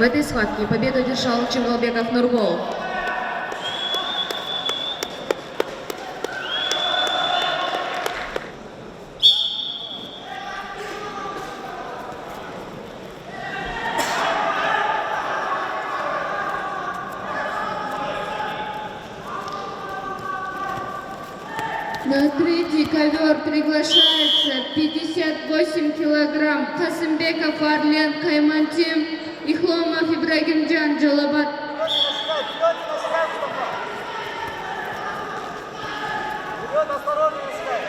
этой схватке победу одержал Чемалбеков Нурбол. На третий ковер приглашается 58 килограмм Касымбеков Арлен Каймантим и Хломов Ибрагимджан Джалабат. Вперед, осторожно, искай.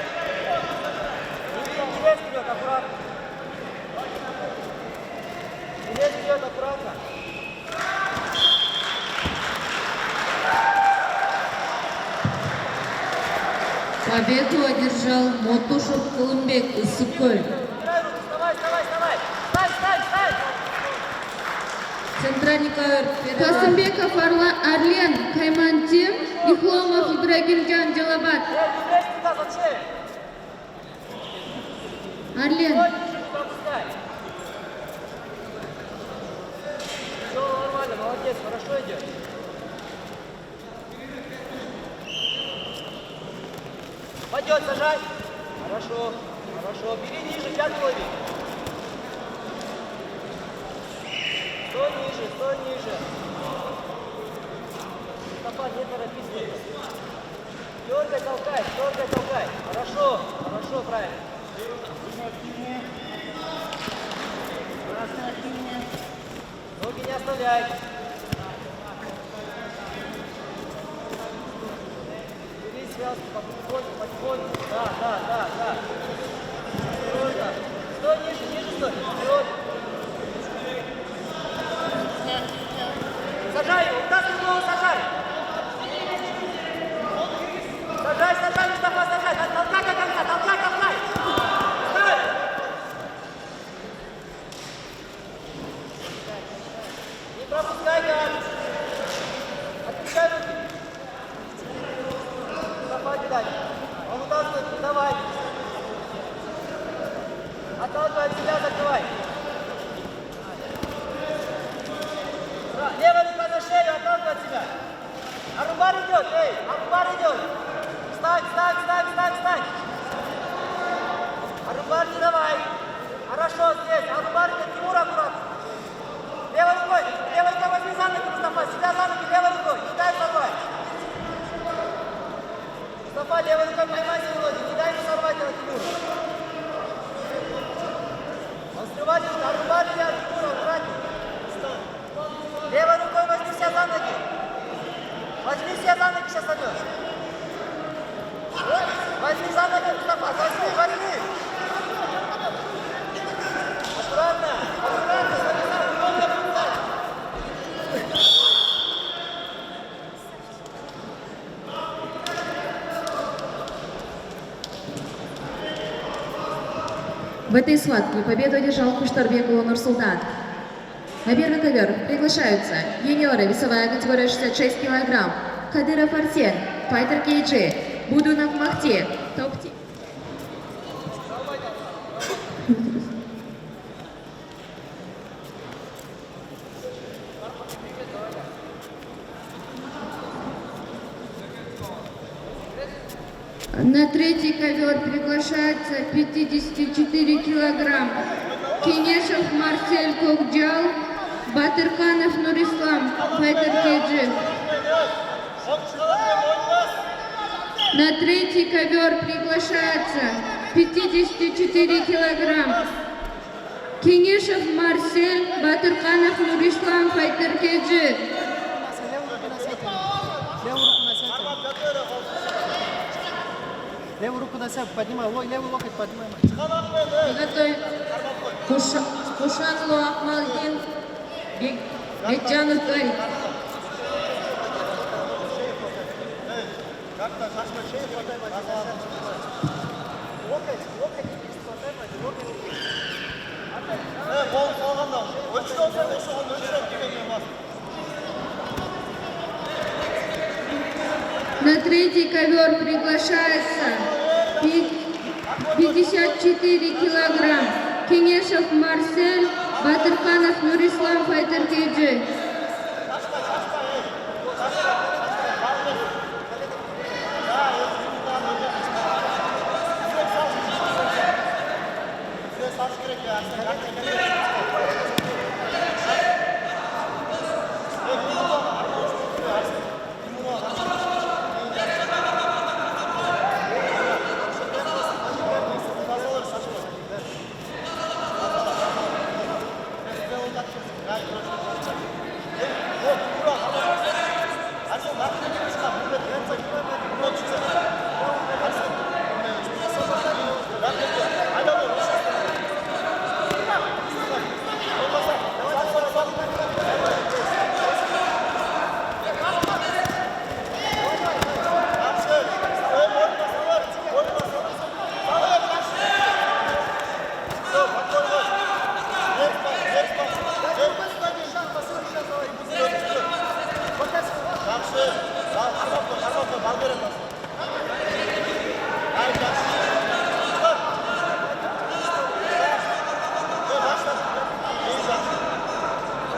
Не лезь вперед, аккуратно. Не лезь вперед, аккуратно. Победу одержал Мотушев Кулымбек Исыколь. Вставай, вставай, вставай. Встань, встань, встань. Центральный ковер. Касымбеков Арлен Каймантим и Хломов Ибрагимджан Джалабат. Не лезь туда, зачем? Арлен. Пропускай. Все нормально, молодец, хорошо идет. Пойдет, сажай. Хорошо, хорошо. Бери ниже, пятку лови. Стой ниже. Стопа, не торопись. Дергай, толкай. Хорошо, хорошо, правильно. Ноги не оставляй. Бери связку потихоньку. Да. Осторожно. Стой ниже стой. Вперед. Сажай его, вытаскивай голову, сажай. Сажай, Мустафа, сажай. Толкай до конца, толкай. Стой. Не пропускай, гад. Отпускай руки. Мустафа, кидай. Он вытаскивает, не давай. Отталкивай от себя, закрывай. Левая рука на шею, отталкивай от себя. Арубар идет, Арубар идет. Встань. Арубар не давай. Хорошо, здесь. Арубар идет, Тимур аккуратно. Левой рукой возьми за ноги, Мустафа. Себя за ноги левой рукой. Не дай сорвать. Мустафа, левой рукой поймайся в ноги. Не дай ему сорвать его, Тимур. Он срывать будет. Арубар идет, Тимур, аккуратней. Левой рукой возьми себя за ноги. Возьми себя за ноги, сейчас сойдешь. Возьми за ноги, Мустафа, возьми. Аккуратно. В этой схватке победу одержал Куштарбеков Нурсултан. На первый ковер приглашаются юниоры, весовая категория 66 кг, Кадыров Арсен, Файтер Кейджи, Будунов Махти, Топти. На третий ковер приглашается 54 килограмм Кенешев Марсель Кокджал, Батырканов Нурислам, Файтер Кейджи. На третий ковер приглашается 54 килограмм Кенешев Марсель, Батырканов Нурислам, Файтер Кейджи. Левую руку на себя поднимай, левый локоть поднимай. Приготовить Кушанлу Ахмалдин, Бекджан Укай. Как-то шашма шею хватай, локоть, қол салғанда, өлші болса, өлші деген бас. На третий ковер приглашается 54 килограмм Кенешев Марсель, Батырханов Нурислам, Fighter KG.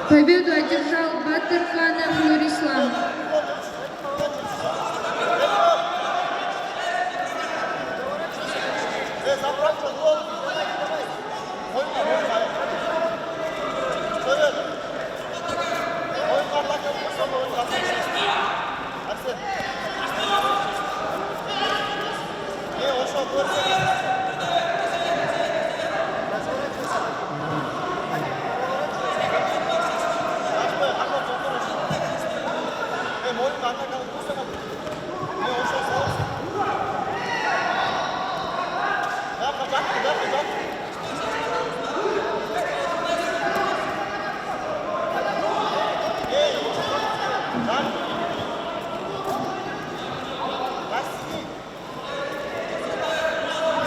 Победу одержал Батырханов Нурислам.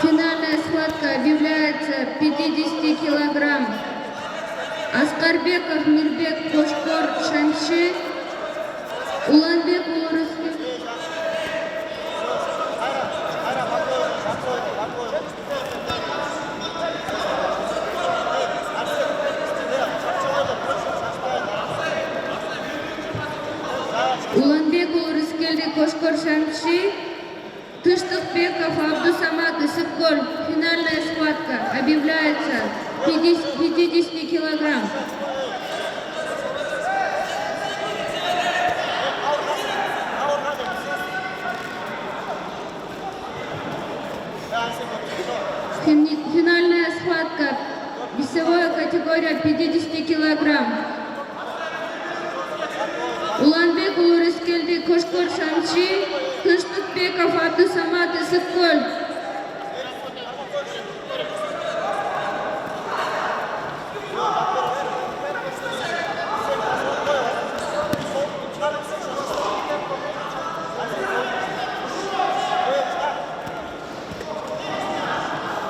Финальная схватка объявляется 50 килограмм. Аскарбеков Мирбек Кошкор Шамши, Уланбек Улурыский. Уланбек Улурыский Кошкор Шамши, Тыштыкбеков Абдусамат Исыкколь. Финальная схватка объявляется 50 килограмм. Финальная схватка. Весовая категория 50 килограмм. Уланбек Улурыский Кошкор Шамши, Тыштыкбеков Абдусамат Исыкколь.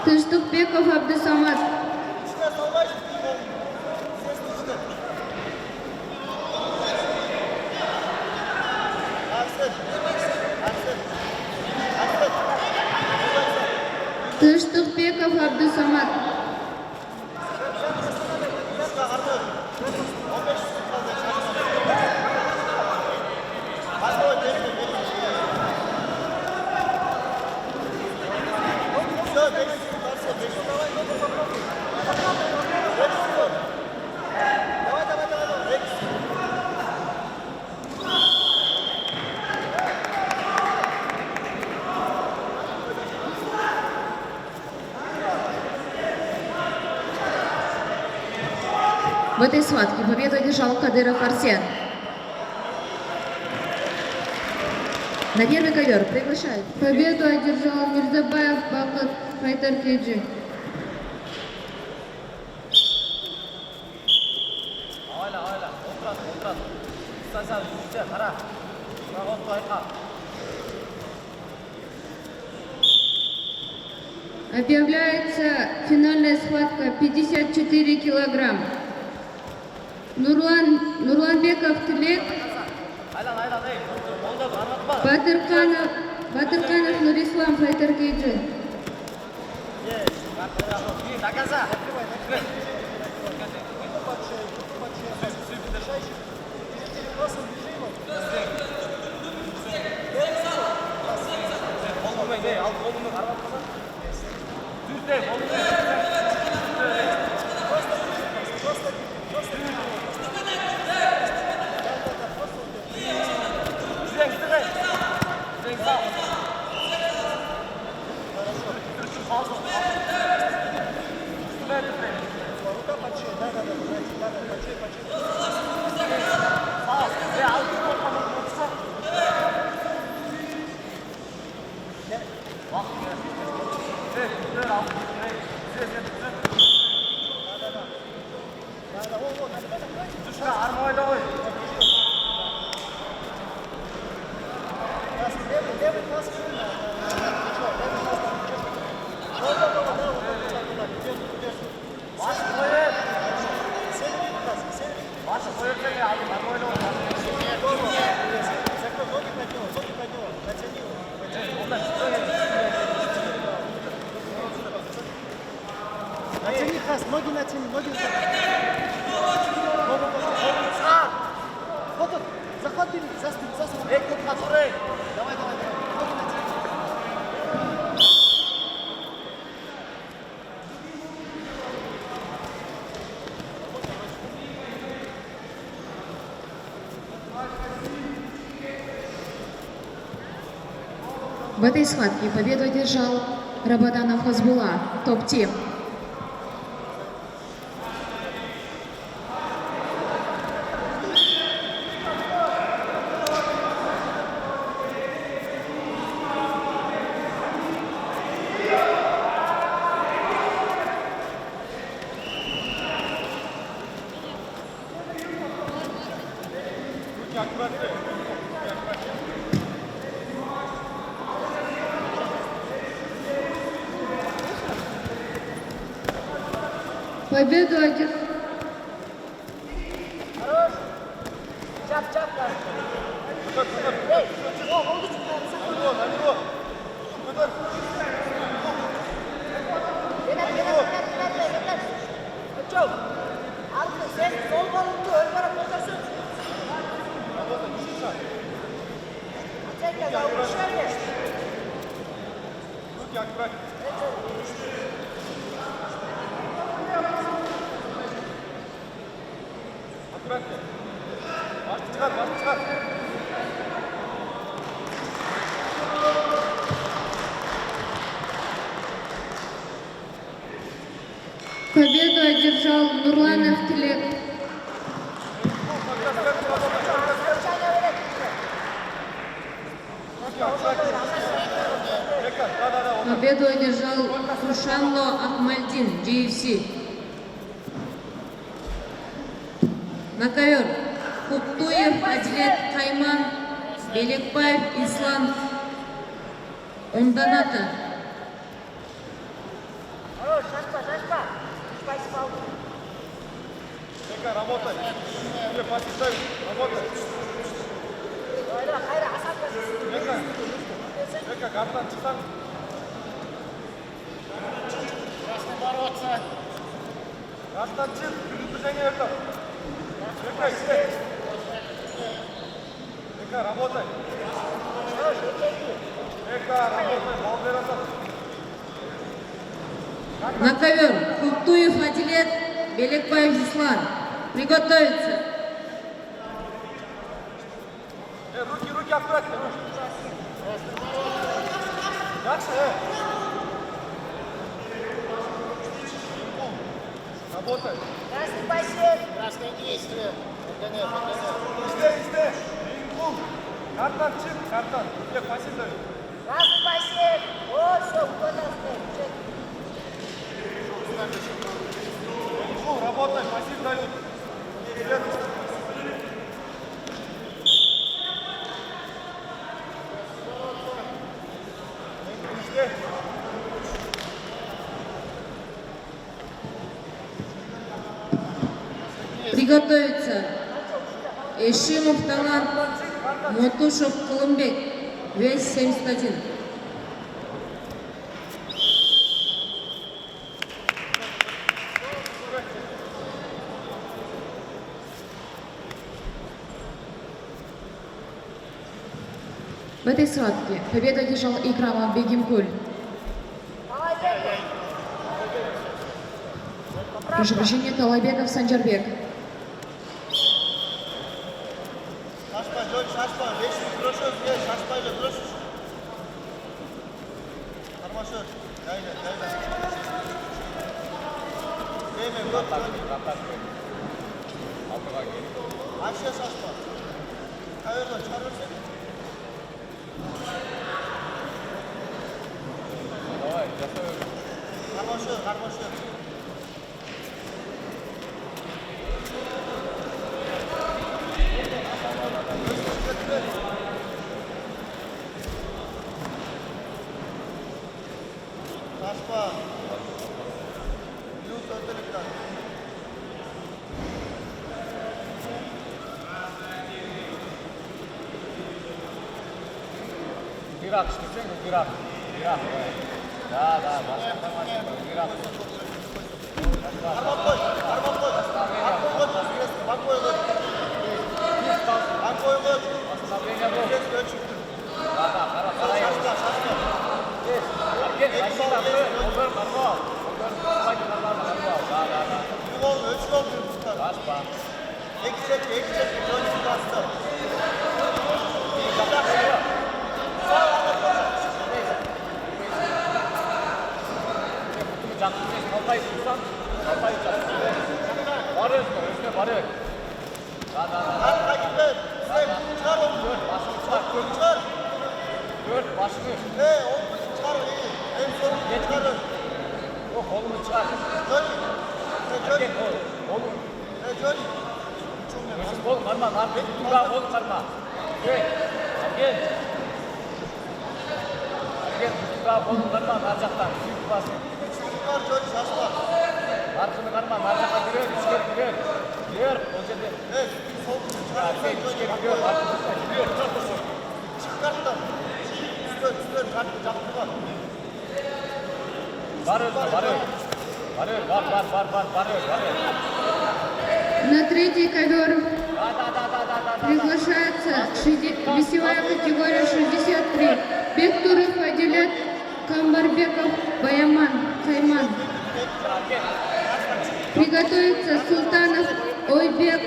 Тыштыкбеков Абдусамат. Тыштыкбеков Абдусамат. В этой схватке победу одержал Кадыров Арсен. На первый ковер приглашают. Победу одержал Мирзабаев Бакыт, Fighter KG. Объявляется финальная схватка 54 килограмм. Нурланбеков Тилек, Батырханов Нурислам, Fighter KG. Натяни, Хас, ноги натяни, ноги натяни. Вот он, захват бери, за спину, за спину. Давай, давай, давай. Ноги натяни. В этой схватке победу одержал Рабаданов Хазбулла, топ-тим. Победу одержал Хорош. Чап, чап, Хас. Эй, о, волгу Koçum, aldı sen sol kolunu ön tarafa otursun. Sen de davul şöyle. победу одержал Нурланов Тілек. Победу одержал Кушанло Ахмальдин, GFC. На ковер Куптуев Адилет Кайман, Белекбаев Ислам Онданата. Хорош, шашка, шашка. Спасибо. Работай. Тебе пасик ставь. Работай. Хайра, асадка. Жека, картан чисам. Красный бороться. Картан чип. Движение это. Жека, иди. Жека, работай. Хорош, иди. Жека, работай. Бал берасың. На ковер Куптуев Адилет, Белекбаев Ислам. Приготовиться. Руки аккуратно. Дальше. Работай. Красный пассет. Красное действие. İşte. Karttan çık, karttan. Gel pasif dön. Красный пассет. Вот, все, вот оставь. Работай, пассив дают. İşte. Приготовиться. Ишимов Талант, Мотушев Колымбек, вес 71. В этой схватке победу одержал Икрамов Бегимкуль. Прошу прощения, Талайбеков Санджарбек. Шашпай, Джой, шашпай. 500 грошов, шашпай, грошов. Хорошо. Дайда. Дейме, вот, Ашия шашпай. Кайерден чыгарып Давай, жасай. Хорошо. Шашпа. Минут ötelikten. Ирак, штыцен, Ирак. Да, Ирак. Арман koy. Bankoy koy. Остановление был. Kes ölçü. Да, хорошо. Şашpa. Аркен, защита, Олбер, Марго. Олбер, нормально. Да. Gol, ölçü gol bir tutar. Шашпа. Ek çek. Dönüşü bastı. Жақсы қалтай тұрсаң, қалтай жатсың. Бар өзіне бар өз. Да. Arka gitme. Sen çıkar onu. Başını çıkar, Çıkar. Dört başını. Onu çıkar. En son çıkarın. Yok, kolunu çıkar. Johnny. Erken oğlum. Johnny. Özün oğlum karma, oğlum karma. Erken. Oğlum karma, narcaktan. Büyük basın. Çıkar Johnny şaşma. Arkını karma, narcaktan giriyor, içeri giriyor. Giriyor, o жерде. Evet. Sol çıkar. Erken içeri giriyor, arkasına giriyor. Çıkarttı. Üstler kartı çaktı var. Var özüne, var. На третий ковер Да. приглашается весовая категория 63. Бектуров Адилет, Камбарбеков, Баяман, Кайман. Приготовится Султанов, Ойбек,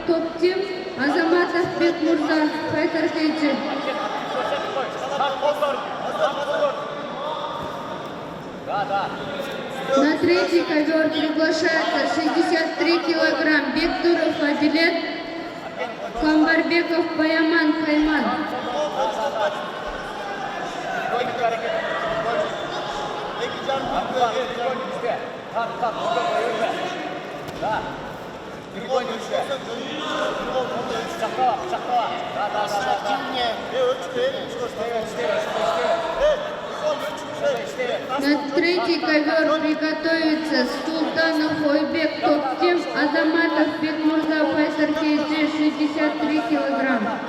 Топтим, Азаматов, Бекмурза, Файтер Кейджи. Да. На третий ковер приглашается 63 килограмм Бектуров Адилет, Камбарбеков, Баяман, Кайман. На третий ковер приготовится Султанов, Ойбек, Топтим, Азаматов, Бекмурза, Файтер Кейджи, 63 килограмма.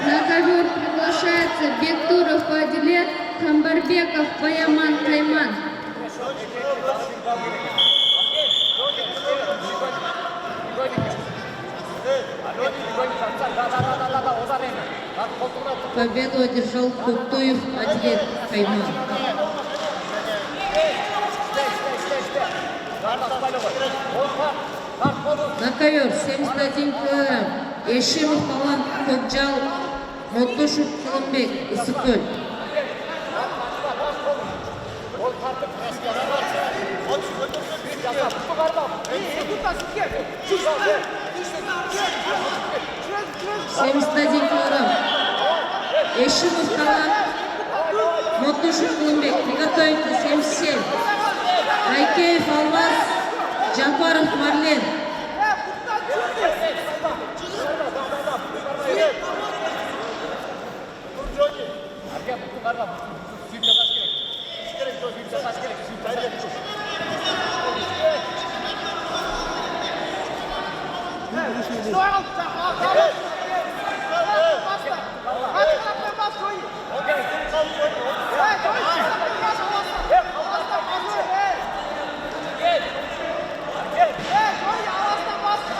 На ковер приглашается Бектуров, Адилет, Камбарбеков, Баяман, Кайман. Победу одержал Куктуев Адилет Кайман. На ковер 71 килограмм. Ешимов Талан Көкжал, Мотушев Кылымбек, Исыкөл. килограмм. Ешимов Талан, Мотушев Кылымбек. Приготовиться 77. Айкеев Алмаз, Джафаров Марлен.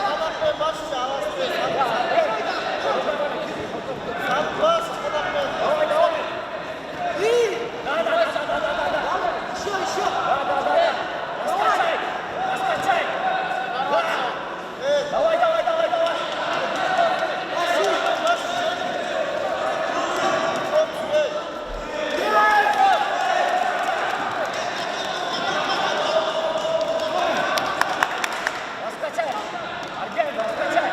Kanatmayın, baş üstü, havasını. Sağ bas, kanatmayın. Давай, давай, давай, давай. Раскачай. Арген, раскачай.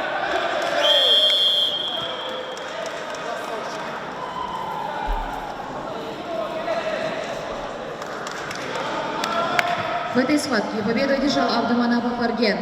В этой схватке победу одержал Абдуманапов Арген.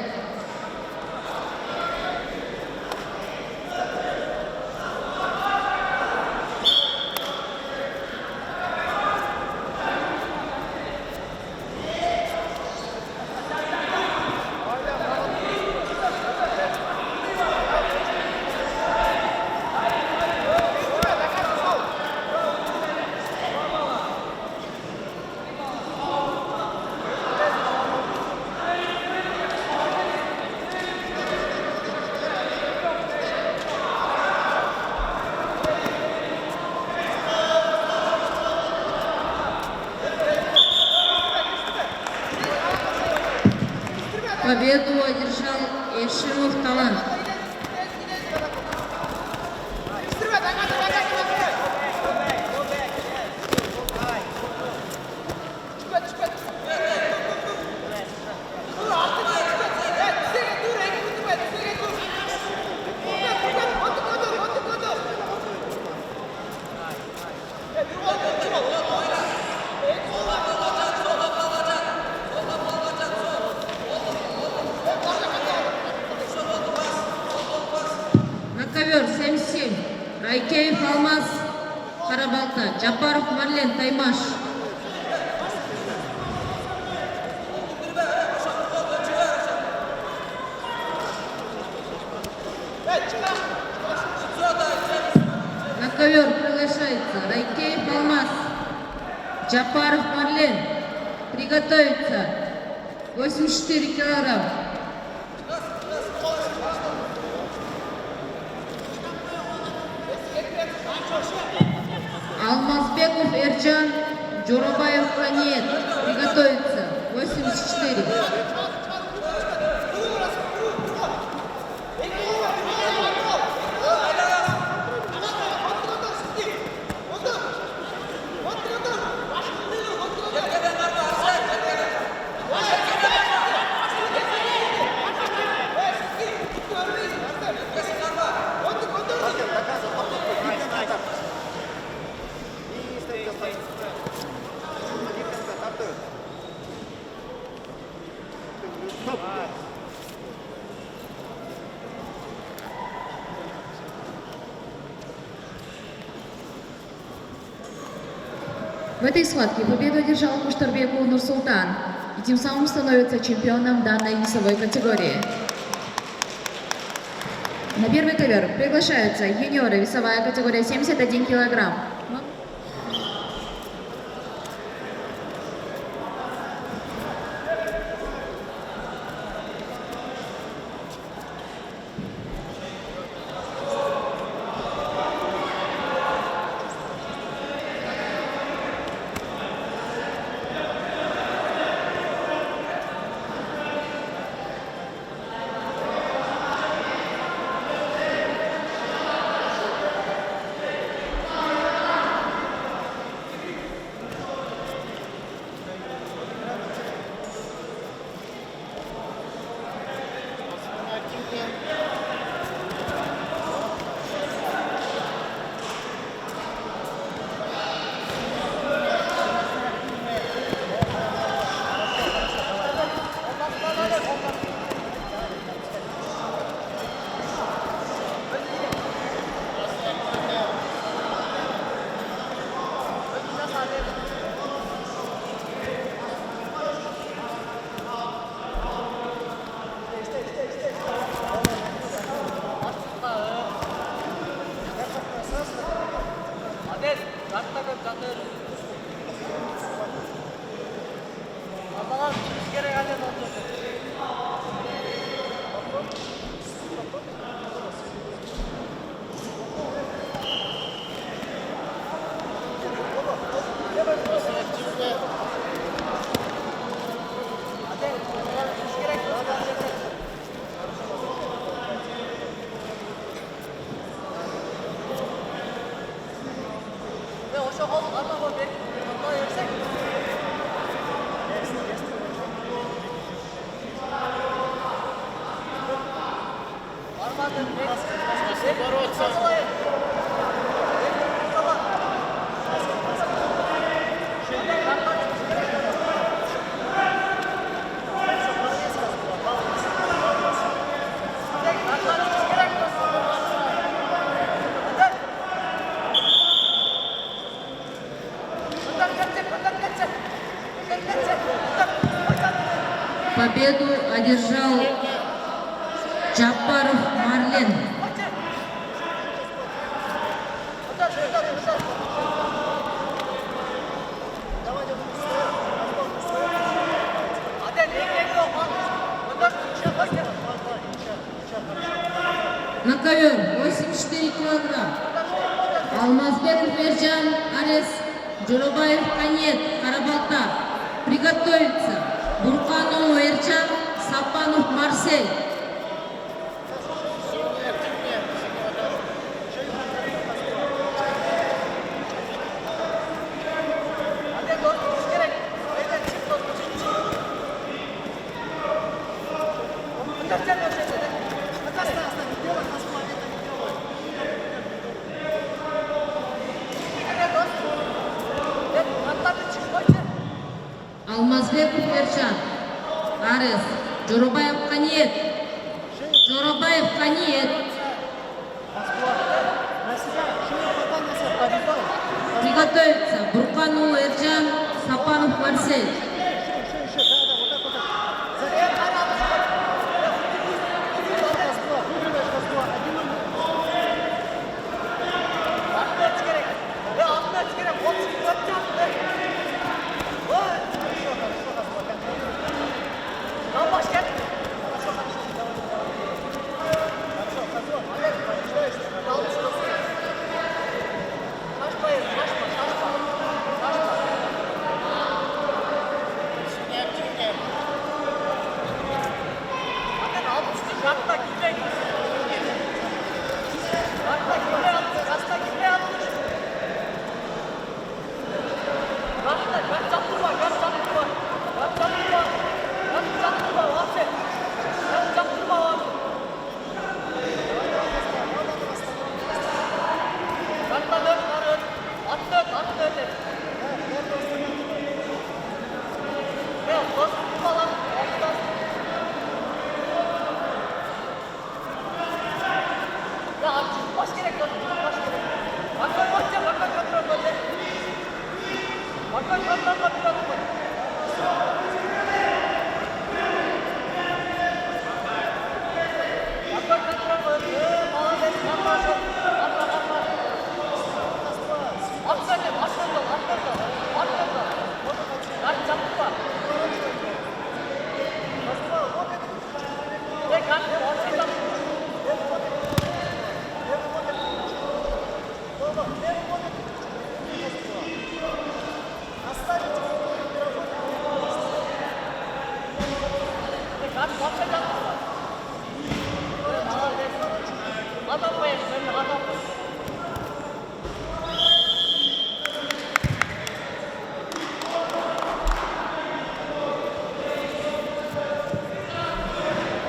Победу одержал Ешимов Талант. На ковер 77. Райкеев Алмаз, Карабалта. Джапаров Марлен, Таймаш. На ковер приглашается Райкеев Алмаз, Джапаров Марлен. Приготовиться. 84 килограмм. Алмазбеков Эрджан, Джурабаев Каниет. Приготовиться. 84. В этой схватке победу одержал Куштарбеков Нурсултан и тем самым становится чемпионом данной весовой категории. На первый ковер приглашаются юниоры, весовая категория 71 килограмм. Победу одержал Джапаров Марлен. На ковер 84 килограмм. Алмазбеков Ержан, Арес, Джурабаев Канет, Карабалта. Приготовиться. Бурканов Эрчан, Сапанов Марсель. Алмазбеков Эрчан, Арес, Джурабаев Канет, Джурабаев Канет. Приготовиться. Бурканов Эрчан, Сапанов Марсель.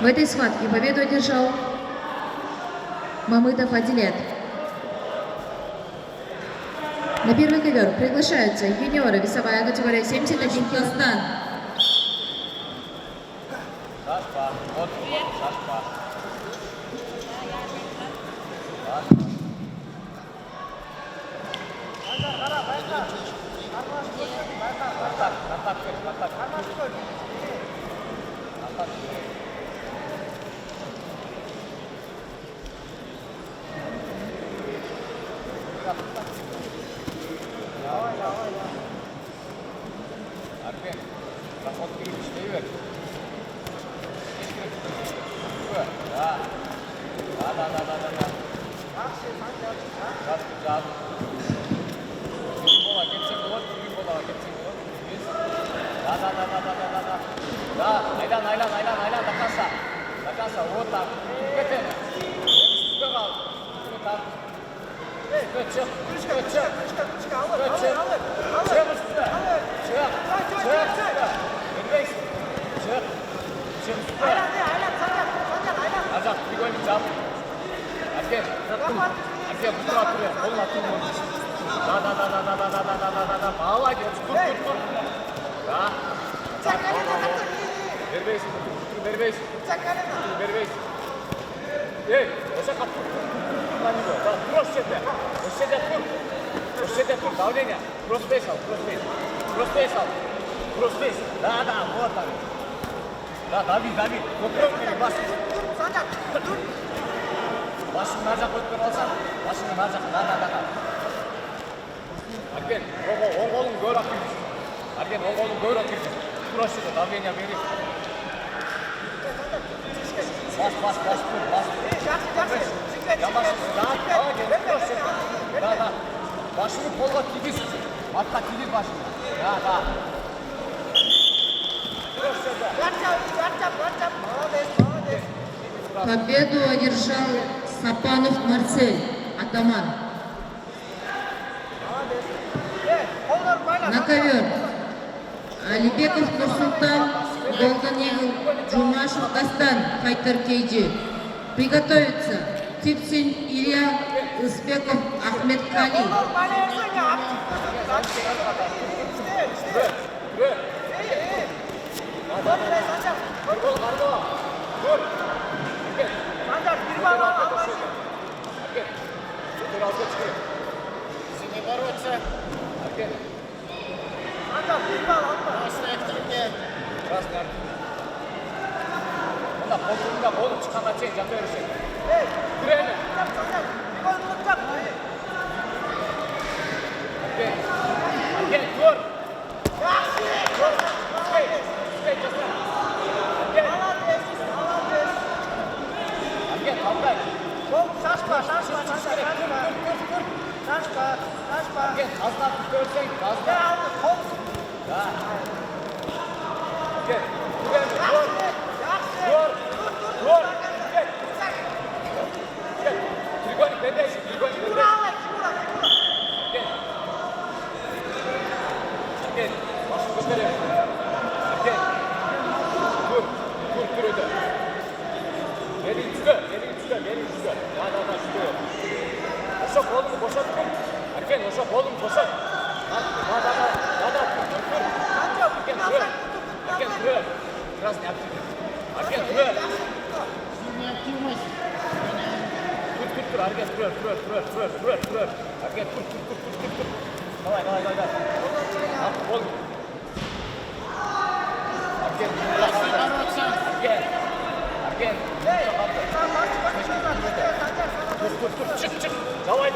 В этой схватке победу одержал Мамытов Адилет. На первый ковер приглашаются юниоры, весовая категория 71 килограмм. Шашпа. Вот. Шашпа. Арбек, проход перед işleyiver. Да. Да. Жас, жас. Бола кетсең болады, бола кетсең болады. Да. Да, айдан, до конца. Вот так. Кетеді. Үстіге қал. Үстіге тар. Çık. Azam, bir gol bir çap. Аркен, Аркен, быстро отбери, қолын аттың можно. Да, молодец, тур. Да. Бербейсің, бербейсің. Бербейсің. Ей, осы қап тұр. Да, тұр осы жерде. Осы жерде тұр, давление. Кросспейс ал. Кросспейс. Да, вот так. Да, дави. Көпіріп басын. Басын нар жаққа өтпен алсаң. Басын нар жаққа. Да. Аркен, оң қолың көйрек кіргізсін. Аркен, оң қолың көйрек кіргізсін. Тұр осы жерде, давление берейін. Бас. Да. Başını kolla tigiz. Matka tigiz başını. Da. Победу одержал Сапанов Марсель, атаман. На ковер. Алибеков Нурсултан, Golden Eagle, Джумашев Дастан, Файтер Кейджи. Приготовиться. Типсин Илья, Узбеков Ахмед Кали. Не бороться. Красный активнее. Красный. Мына қолында болып шыққанға чейін жата беруші. Күрені. Аркен, көр. Аркен, қалдай. Шашпа. Аркен, қазына көрсең, қазына. Да. Аркен, күрені, көр. Тригоник бермейсің. Аркен, басын көтерем. Аркен, тұр өді. Белің түсті. Да, түсті. Ошо қолыңды босат. Аркен, ошо қолыңды босат. Да, тұр. Аркен, тұр. Красный активный. Аркен, тұр. Тур, Аркен, тұр. Аркен, тұр. Давай. Қол. Аркен, Тур. Çık. Давай.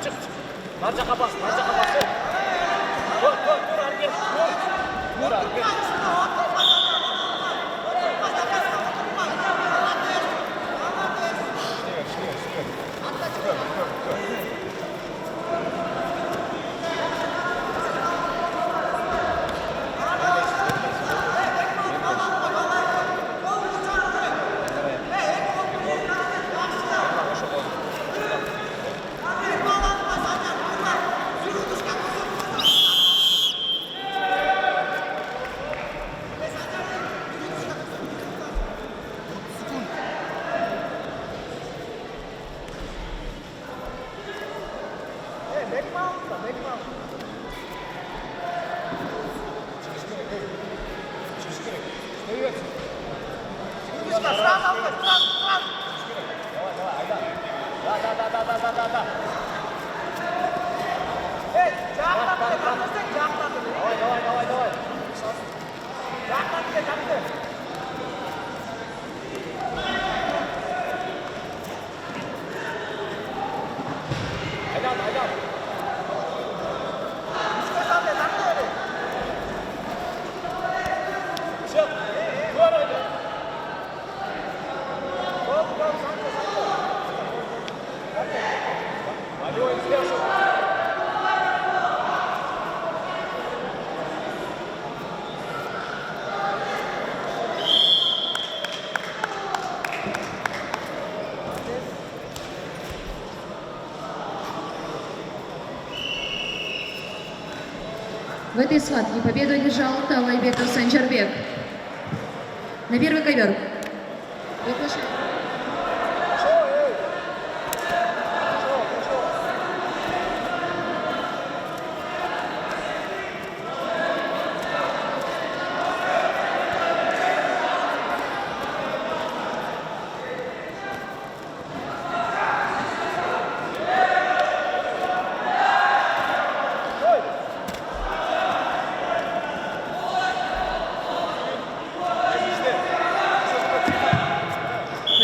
Çık. Нар жаққа бас. Тұр, Аркен. Тұр, Аркен. В этой схватке победу одержал Талайбеков Санчарбек. На первый ковер Приглашаю.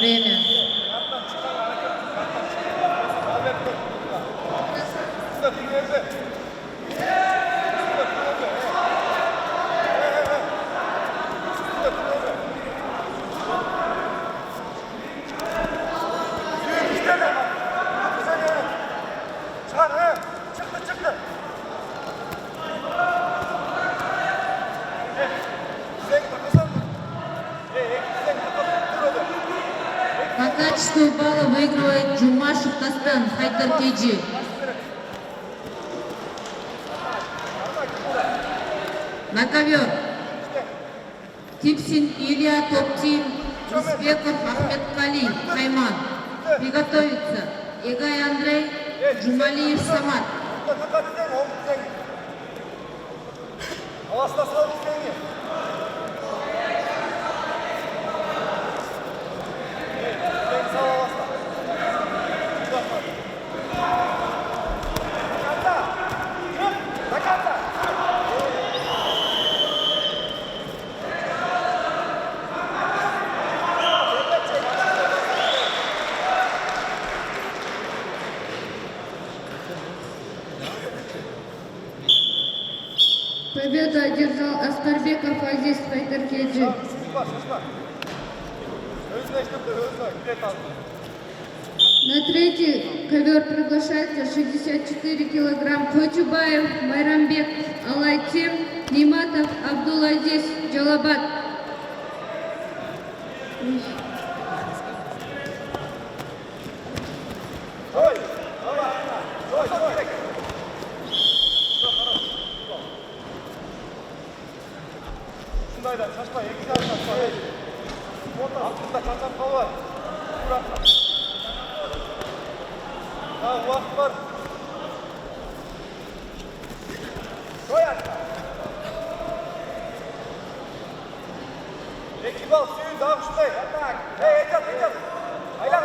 Время. По качеству балла выигрывает Джумашев Тастан, Файтер Кейджи. На ковер. Типсин Илья, топ-тим. Успехов Ахмед Кали, Хайман. Приготовиться. Игай Андрей, Джумалиев Самат. Победу одержал Аскарбеков Азиз, Файтер Кейджи. На третий ковер приглашается 64 килограмм Хочубаев, Майрамбек, Алайтим, Ниматов, Абдулазиз, Джалабад. шындайда шашпа, екі сағат шашпа. Алтында шашап қалып. Уақыт бар. Екі бал сүйін дағып шындай. Айтат. Айлан.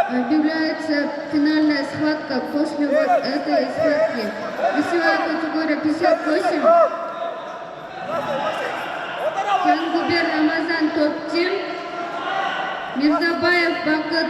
Объявляется финальная схватка после вот этой схватки. Весовая категория 58. Кангубер Рамазан топ-тим. Мирзабаев Бакыт.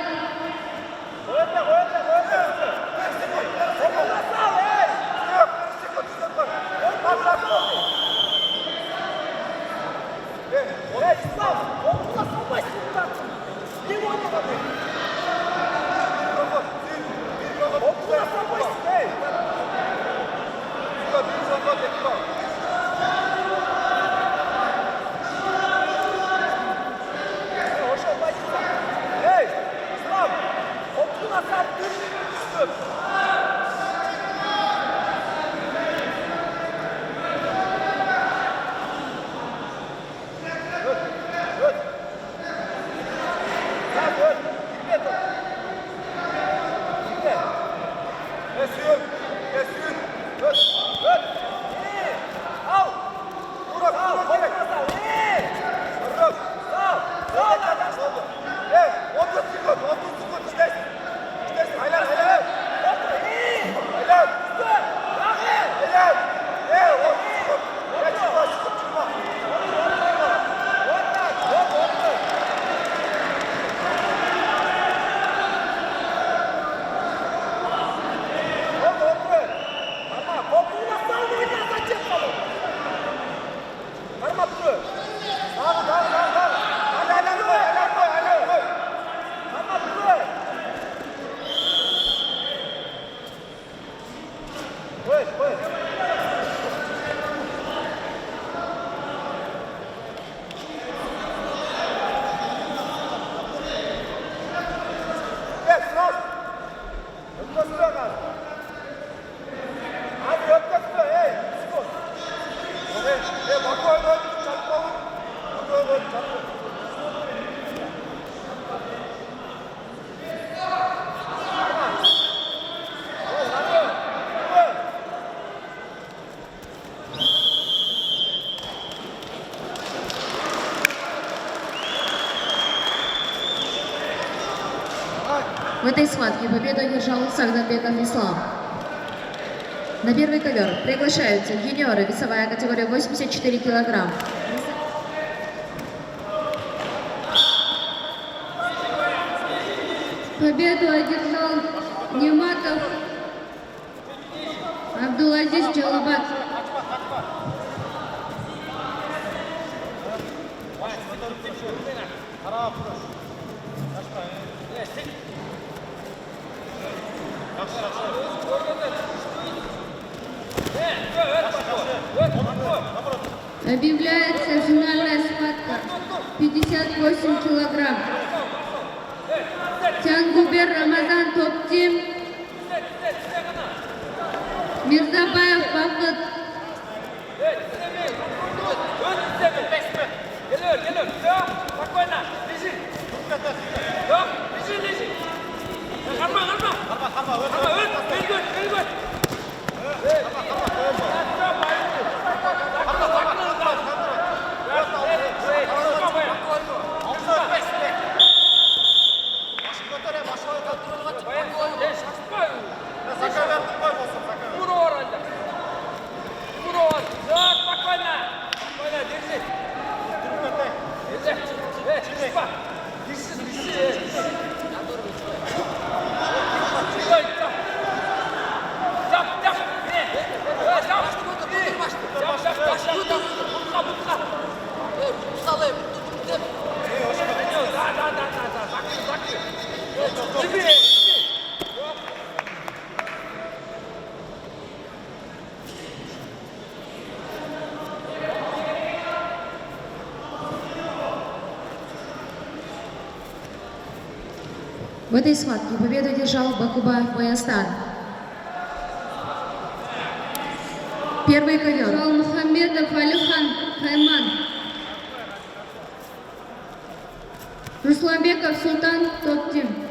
В этой схватке победу одержал Сагданбеков Ислам. На первый ковер приглашаются юниоры, весовая категория 84 килограмм. Победу одержал Нематов Абдулазиз Джалабат. Объявляется финальная схватка 58 килограмм. Тянгубер Рамазан Топтим, Мирзабаев Бахыт. В этой схватке победу одержал Бакубаев Баястан. Первый ковер. Жал Мухаммедов Алихан Хайман. Русланбеков Султан Топтим.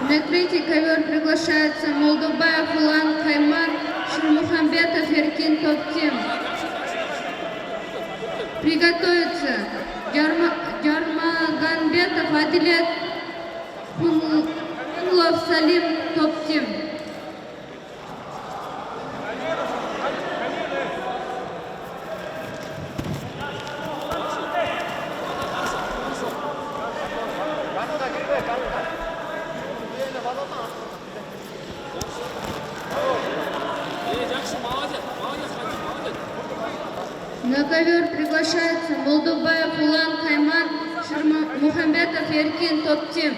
На третий ковер приглашается Молдубаев Улан Хайман, Шурмухамбетов Еркин Топтим. Приготовиться Джармаганбетов Адилет Пулов Салим Топтим. На ковер приглашается Молдубаев Улан Хайман, Шурмухамбетов Еркин Топтим.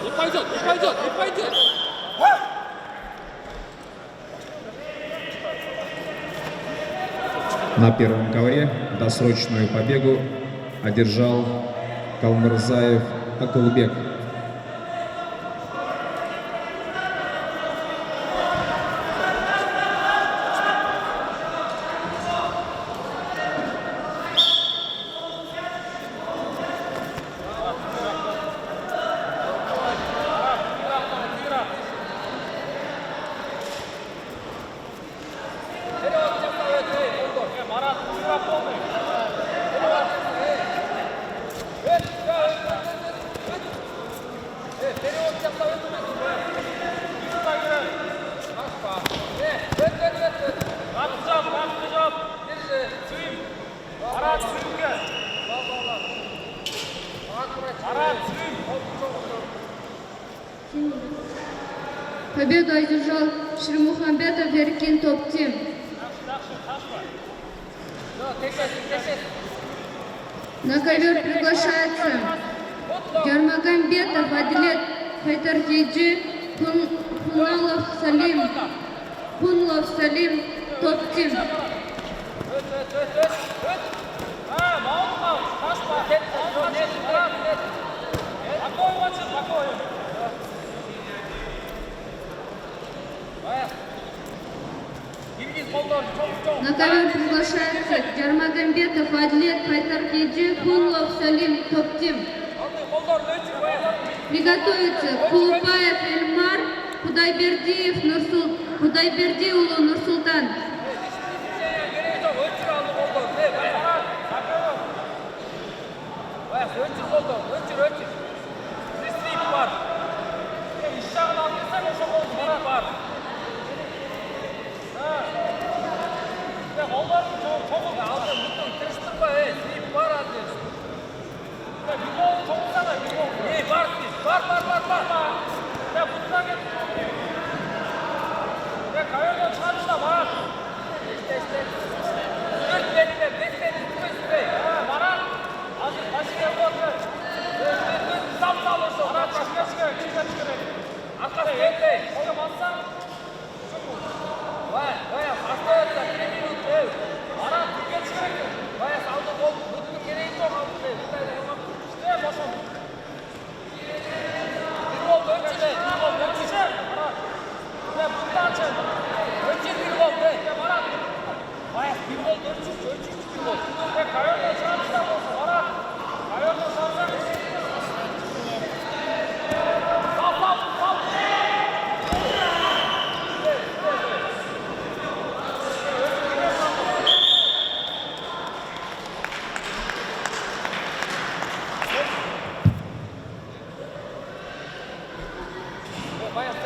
Не пойдет, не пойдет, не пойдет. На первом ковре досрочную победу одержал Калмырзаев Акылбек. Up, Победу одержал Шермухамбетов Еркин топ-тим. На ковер приглашается Ярмагамбетов Адилет Хайдаркейджи, Пунлов Салим топ-тим. На ковер приглашается Ярмагамбетов Адилет Хайдаркейджи, Пунлов Салим топ-тим. Приготовиться Кулубаев Эльмар, Худайбердиулу Нурсултан.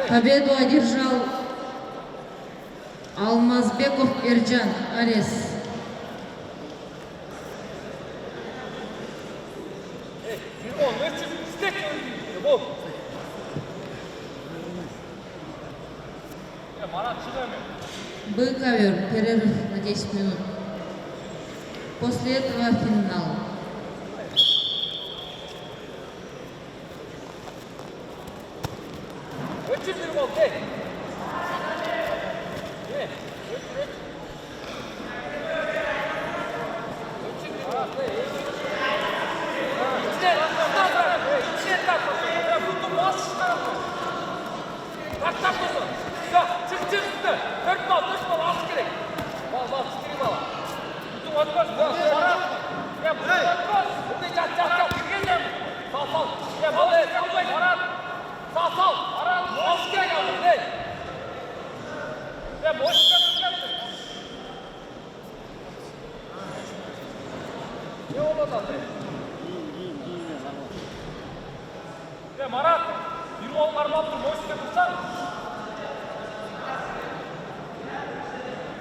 Победу одержал Алмазбеков Эрджан, Арес. Был ковер, перерыв на 10 минут. После этого финал. Марат, бирол қармап тұр, мойысқа тұрсаң.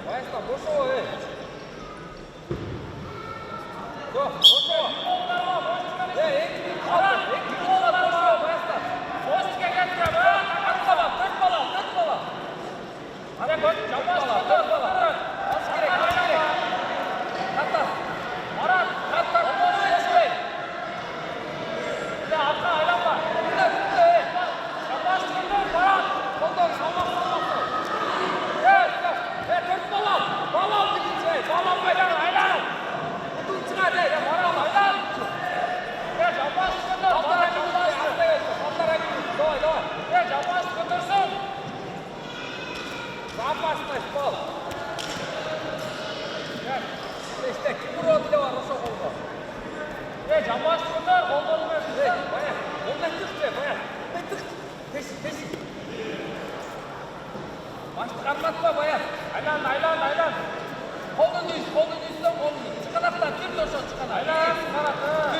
Байыстан, бошо,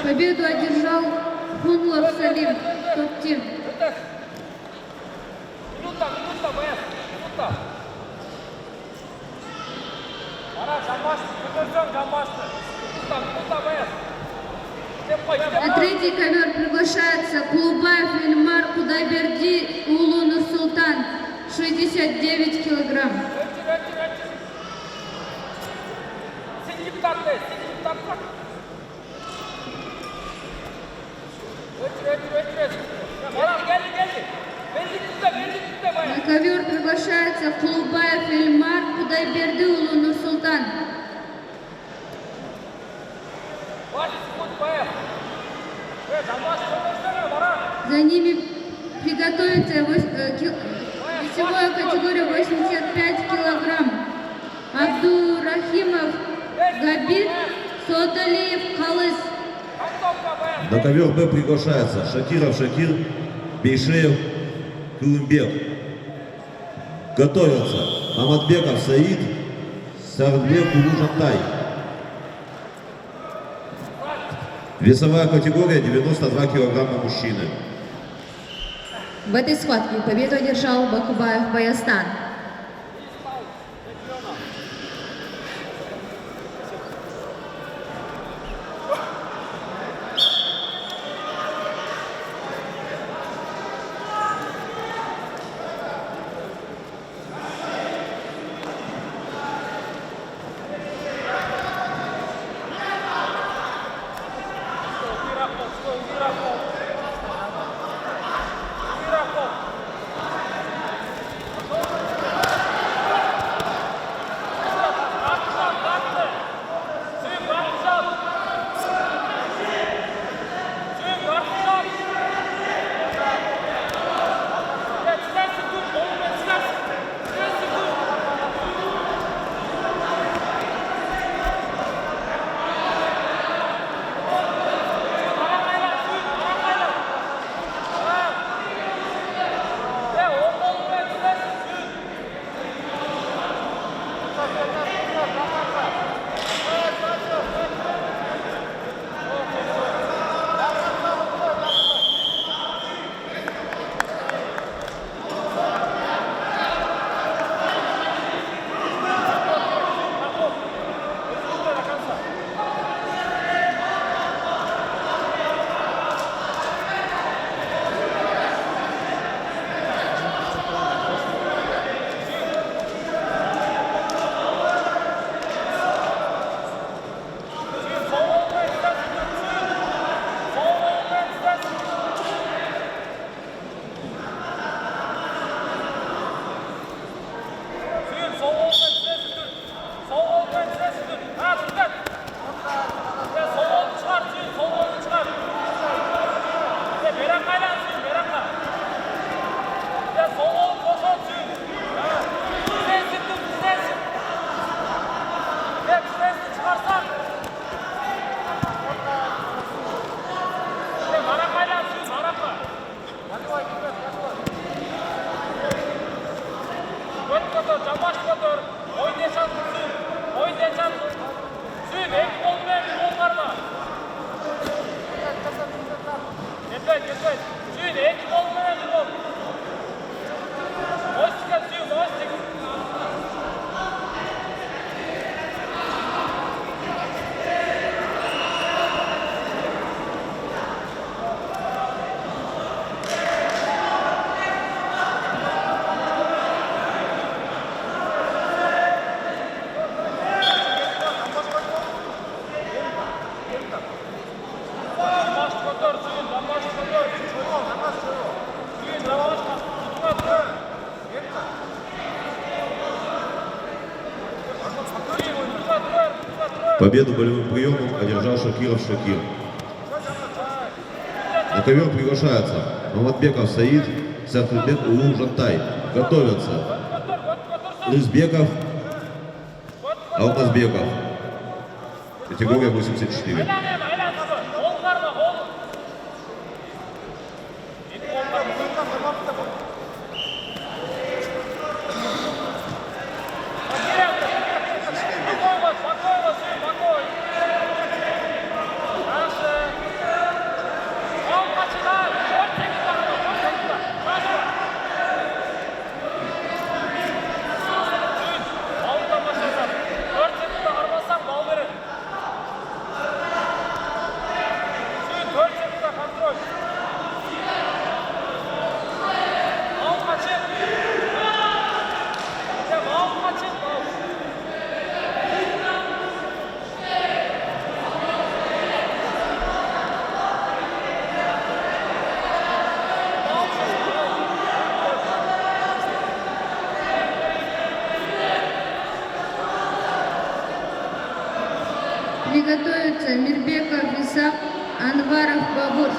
Победу одержал Пунлов Салим топ-тим. На третий ковер приглашается Кулубаев Эльмар, Худайбердиулу Нурсултан, 69 килограмм. Сидит так, сидит так. На ковер приглашается Кулубаев Эльмар Кудайбердиулу Нурсултан. За ними приготовится весовая категория 85 килограмм. Абдурахимов Габит, Содалиев Халыс. На ковер Б приглашается Шакиров Шакир, Бейшеев Кулымбек. Готовятся Маматбеков Саид, Сарбек Улужантай. Весовая категория 92 килограмма мужчины. В этой схватке победу одержал Бакубаев Баястан. Победу болевым приемом одержал Шакиров Шакир. На ковер приглашается Маматбеков Саид, Сарбек Улужантай. Готовятся Лызбеков, Алмазбеков. Категория 84. Приготовиться Мирбеков Исап, Анваров Бабур.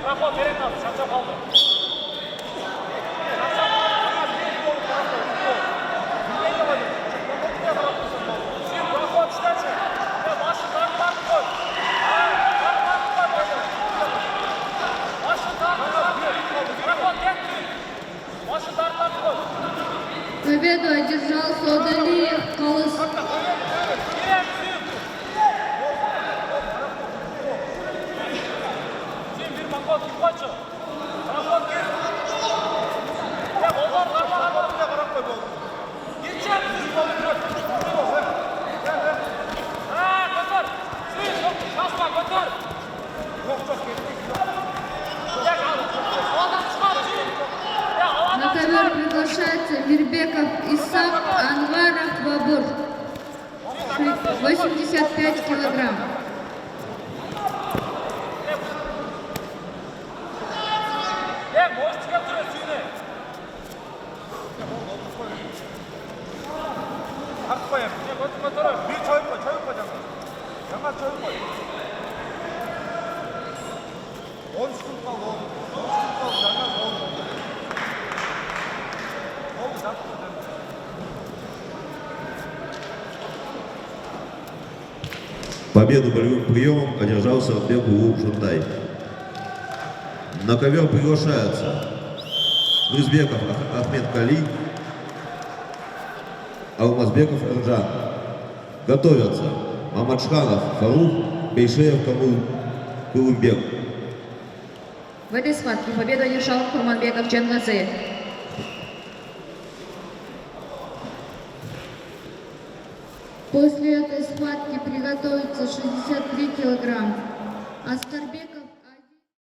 Проход берет нас, шапшап алды. Сен проход штачы. Başı tartmak koy. Başı tartmak koy. Проход кетті. Başı tartmak koy. Победу одержал Саудалиев Калыс. Керем сен. Сен bir проход кипачы. Проход кет. Олар қарап қой болды. Кетшен. Götür. Sür. Basma götür. Soldan çıkar. На ковер приглашается Мирбеков Исап, Анваров Бабур. 85 килограмм. Boş çıkartıyor suyunu. 갖고 가야 돼. Götür. 위 저기 거 장갑. 장갑 저기 거. 원스푼 가고 장갑 넣어. 거기 잡고 돼. Победу болевым приемом одержал Сарбек Улу Жундай. На ковер приглашаются Рызбеков Ахмед Кали, Алмазбеков Эрджан. Готовятся Мамаджханов Фарух, Бейшеев Камул Кулымбек. В этой схватке победу одержал Курманбеков Джангазе. После этой схватки приготовится 63 килограмм. Аскарбеков